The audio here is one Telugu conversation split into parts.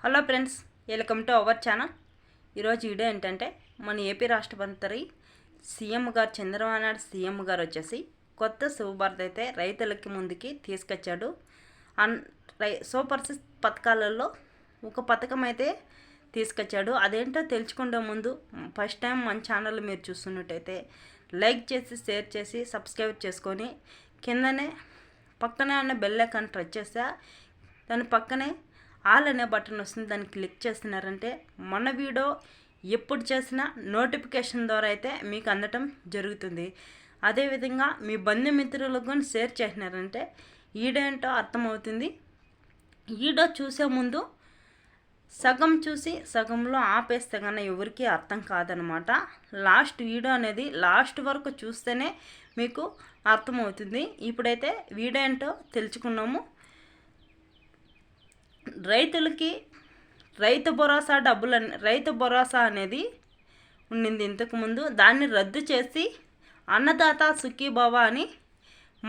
Hello friends, welcome to our channel. ఈరోజు వీడియో ఏంటంటే మన ఏపీ రాష్ట్రపతి సీఎం గారు చంద్రబాబు నాయుడు సీఎం గారు వచ్చేసి కొత్త శుభవార్త అయితే రైతులకి ముందుకి తీసుకొచ్చాడు. సూపర్ సిక్స్ పథకాలలో ఒక పథకం అయితే తీసుకొచ్చాడు. అదేంటో తెలుసుకుంటే ముందు ఫస్ట్ టైం మన ఛానల్ మీరు చూస్తున్నట్టయితే లైక్ చేసి షేర్ చేసి సబ్స్క్రైబ్ చేసుకొని కిందనే పక్కనే ఉన్న బెల్ ఐకాన్ టచ్ చేస్తే దాని పక్కనే ఆల్ అనే బటన్ వస్తుంది. దాన్ని క్లిక్ చేస్తున్నారంటే మన వీడియో ఎప్పుడు చేసినా నోటిఫికేషన్ ద్వారా అయితే మీకు అందటం జరుగుతుంది. అదేవిధంగా మీ బంధుమిత్రులకు కూడా షేర్ చేసినారంటే ఈడేంటో అర్థమవుతుంది. ఈడో చూసే ముందు సగం చూసి సగంలో ఆపేస్తే కన్నా ఎవరికి అర్థం కాదనమాట. లాస్ట్ వీడియో అనేది లాస్ట్ వరకు చూస్తేనే మీకు అర్థమవుతుంది. ఇప్పుడైతే వీడియో ఏంటో తెలుసుకున్నాము. రైతులకి రైతు భరోసా అనేది ఉండింది ఇంతకుముందు. దాన్ని రద్దు చేసి అన్నదాత సుఖీభవ అని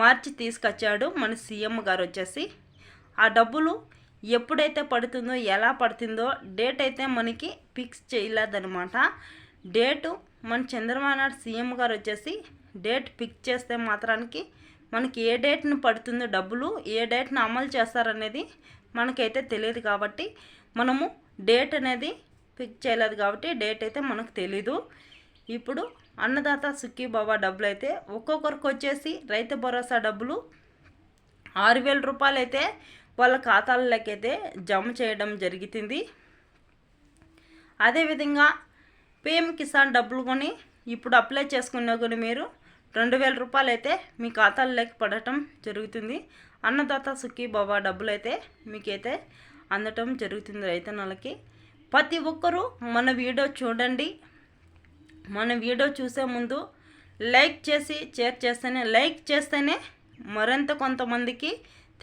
మార్చి తీసుకొచ్చాడు మన సీఎం గారు వచ్చేసి. ఆ డబ్బులు ఎప్పుడైతే పడుతుందో ఎలా పడుతుందో డేట్ అయితే మనకి ఫిక్స్ చేయలేదన్నమాట. డేటు మన చంద్రబాబు నాయుడు సీఎం గారు వచ్చేసి డేట్ ఫిక్స్ చేస్తే మాత్రానికి మనకి ఏ డేట్ను పడుతుందో డబ్బులు ఏ డేట్ను అమలు చేస్తారనేది మనకైతే తెలియదు. కాబట్టి మనము డేట్ అనేది ఫిక్స్ చేయలేదు కాబట్టి డేట్ అయితే మనకు తెలీదు. ఇప్పుడు అన్నదాత సుఖీభవ డబ్బులు అయితే ఒక్కొక్కరికి వచ్చేసి రైతు భరోసా డబ్బులు 6,000 రూపాయలు అయితే వాళ్ళ ఖాతాలలోకైతే జమ చేయడం జరుగుతుంది. అదేవిధంగా పిఎం కిసాన్ డబ్బులు కొని ఇప్పుడు అప్లై చేసుకున్నా కూడా మీరు 2,000 రూపాయలు అయితే మీ ఖాతాల్లోకి పడటం జరుగుతుంది. అన్నదాత సుఖీభవ డబ్బులు అయితే మీకైతే అందటం జరుగుతుంది రైతన్నలకి. ప్రతి ఒక్కరూ మన వీడియో చూడండి. మన వీడియో చూసే ముందు లైక్ చేసి షేర్ చేస్తేనే మరింత కొంతమందికి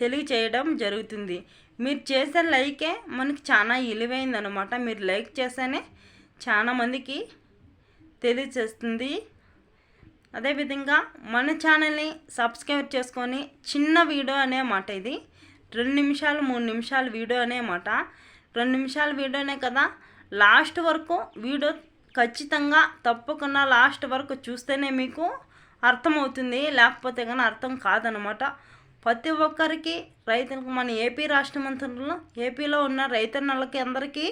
తెలియచేయడం జరుగుతుంది. మీరు చేసే లైకే మనకి చాలా విలువైందనమాట. మీరు లైక్ చేస్తేనే చాలా మందికి తెలియచేస్తుంది. అదేవిధంగా మన ఛానల్ని సబ్స్క్రైబ్ చేసుకొని చిన్న వీడియో అనే మాట, ఇది 2 నిమిషాలు 3 నిమిషాల వీడియో అనే మాట. 2 నిమిషాల వీడియోనే కదా, లాస్ట్ వరకు వీడియో ఖచ్చితంగా తప్పకుండా లాస్ట్ వరకు చూస్తేనే మీకు అర్థమవుతుంది. లేకపోతే కానీ అర్థం కాదనమాట. ప్రతి ఒక్కరికి రైతులకు మన ఏపీ రాష్ట్ర మంత్రులు ఏపీలో ఉన్న రైతన్నలకి అందరికీ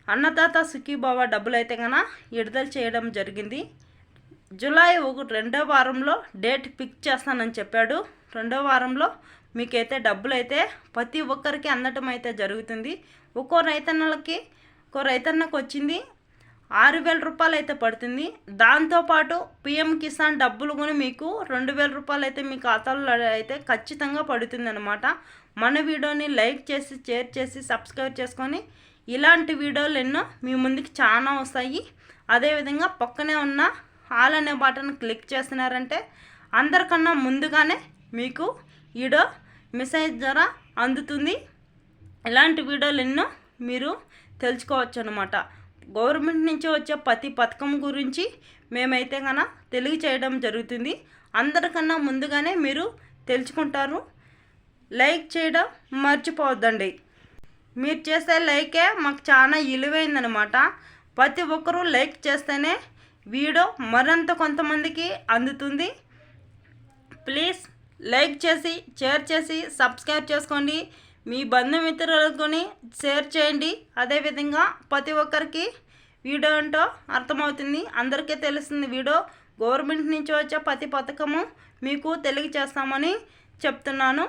అన్నదాత సుఖీభవ డబ్బులు అయితే కన్నా విడుదల చేయడం జరిగింది. జూలై 2వ వారంలో డేట్ ఫిక్స్ చేస్తానని చెప్పాడు. 2వ వారంలో మీకైతే డబ్బులు అయితే ప్రతి ఒక్కరికి అందటం అయితే జరుగుతుంది. ఒక్కో రైతన్నకు వచ్చింది 6,000 రూపాయలు అయితే పడుతుంది. దాంతోపాటు పిఎం కిసాన్ డబ్బులు కూడా మీకు 2,000 రూపాయలు అయితే మీ ఖాతాలో అయితే ఖచ్చితంగా పడుతుంది అనమాట. మన వీడియోని లైక్ చేసి షేర్ చేసి సబ్స్క్రైబ్ చేసుకొని ఇలాంటి వీడియోలు ఎన్నో మీ ముందుకి చాలా వస్తాయి. అదేవిధంగా పక్కనే ఉన్న ఆల్ అనే బటన్ క్లిక్ చేస్తున్నారంటే అందరికన్నా ముందుగానే మీకు వీడియో మెసేజ్ ద్వారా అందుతుంది. ఇలాంటి వీడియోలు ఎన్నో మీరు తెలుసుకోవచ్చు అనమాట. గవర్నమెంట్ నుంచి వచ్చే ప్రతి పథకం గురించి మేమైతే కన్నా తెలియచేయడం జరుగుతుంది. అందరికన్నా ముందుగానే మీరు తెలుసుకుంటారు. లైక్ చేయడం మర్చిపోవద్దండి. మీరు చేసే లైకే మాకు చాలా విలువైందనమాట. ప్రతి ఒక్కరూ లైక్ చేస్తేనే వీడియో మరింత కొంతమందికి అందుతుంది. ప్లీజ్ లైక్ చేసి షేర్ చేసి సబ్స్క్రైబ్ చేసుకోండి. మీ బంధుమిత్రులకు షేర్ చేయండి. అదేవిధంగా ప్రతి ఒక్కరికి వీడియో ఏంటో అర్థమవుతుంది, అందరికీ తెలుస్తుంది. వీడియో గవర్నమెంట్ నుంచి వచ్చే ప్రతి పథకము మీకు తెలియజేస్తామని చెప్తున్నాను.